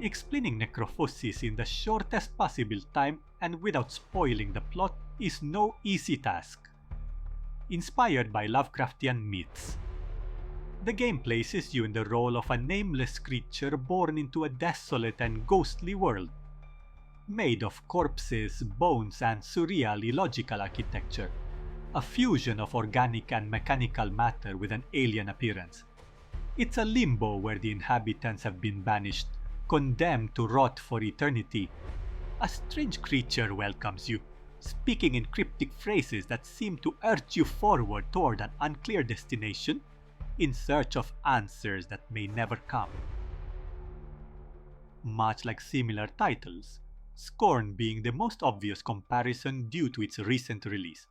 Explaining Necrophosis in the shortest possible time and without spoiling the plot is no easy task. Inspired by Lovecraftian myths, the game places you in the role of a nameless creature born into a desolate and ghostly world, made of corpses, bones, and surreal illogical architecture, a fusion of organic and mechanical matter with an alien appearance. It's a limbo where the inhabitants have been banished, condemned to rot for eternity. A strange creature welcomes you, speaking in cryptic phrases that seem to urge you forward toward an unclear destination in search of answers that may never come. Much like similar titles, Scorn being the most obvious comparison due to its recent release,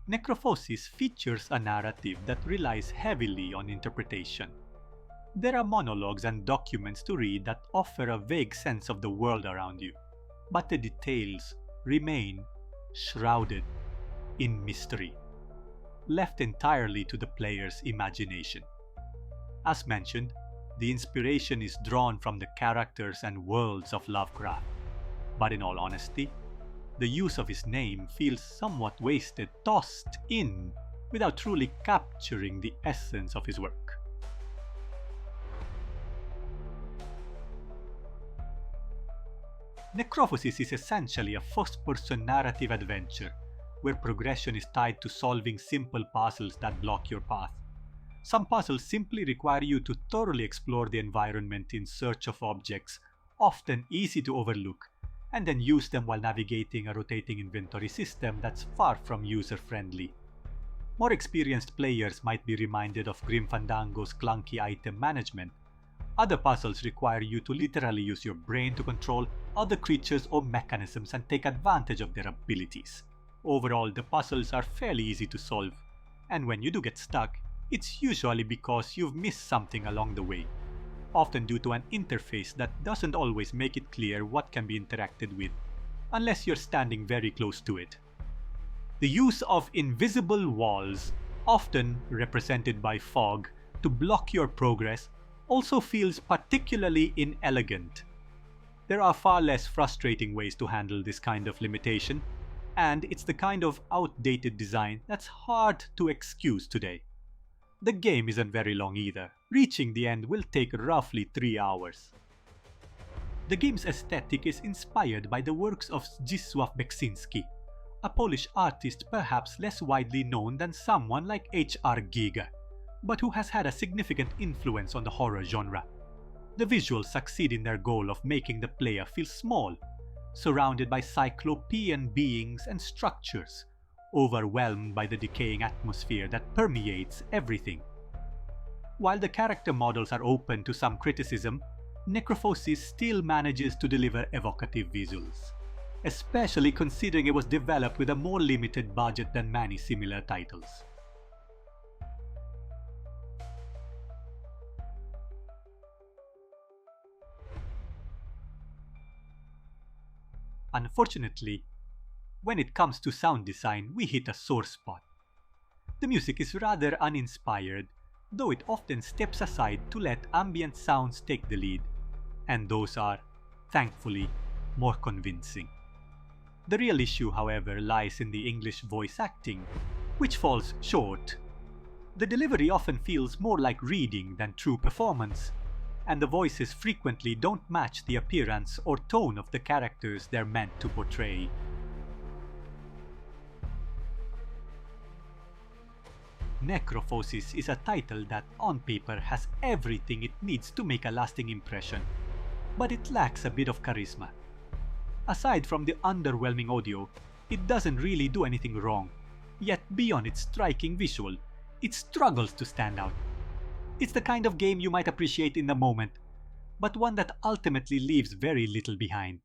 Necrophosis features a narrative that relies heavily on interpretation. There are monologues and documents to read that offer a vague sense of the world around you, but the details remain shrouded in mystery, left entirely to the player's imagination. As mentioned, the inspiration is drawn from the characters and worlds of Lovecraft, but in all honesty, the use of his name feels somewhat wasted, tossed in, without truly capturing the essence of his work. Necrophosis is essentially a first-person narrative adventure, where progression is tied to solving simple puzzles that block your path. Some puzzles simply require you to thoroughly explore the environment in search of objects, often easy to overlook, and then use them while navigating a rotating inventory system that's far from user-friendly. More experienced players might be reminded of Grim Fandango's clunky item management. Other puzzles require you to literally use your brain to control other creatures or mechanisms and take advantage of their abilities. Overall, the puzzles are fairly easy to solve, and when you do get stuck, it's usually because you've missed something along the way, often due to an interface that doesn't always make it clear what can be interacted with, unless you're standing very close to it. The use of invisible walls, often represented by fog, to block your progress also feels particularly inelegant. There are far less frustrating ways to handle this kind of limitation, and it's the kind of outdated design that's hard to excuse today. The game isn't very long either. Reaching the end will take roughly 3 hours. The game's aesthetic is inspired by the works of Zdzisław Beksinski, a Polish artist perhaps less widely known than someone like H.R. Giger, but who has had a significant influence on the horror genre. The visuals succeed in their goal of making the player feel small, surrounded by cyclopean beings and structures, overwhelmed by the decaying atmosphere that permeates everything. While the character models are open to some criticism, Necrophosis still manages to deliver evocative visuals, especially considering it was developed with a more limited budget than many similar titles. Unfortunately, when it comes to sound design, we hit a sore spot. The music is rather uninspired, though it often steps aside to let ambient sounds take the lead, and those are, thankfully, more convincing. The real issue, however, lies in the English voice acting, which falls short. The delivery often feels more like reading than true performance, and the voices frequently don't match the appearance or tone of the characters they're meant to portray. Necrophosis is a title that on paper has everything it needs to make a lasting impression, but it lacks a bit of charisma. Aside from the underwhelming audio, it doesn't really do anything wrong, yet beyond its striking visual, it struggles to stand out. It's the kind of game you might appreciate in the moment, but one that ultimately leaves very little behind.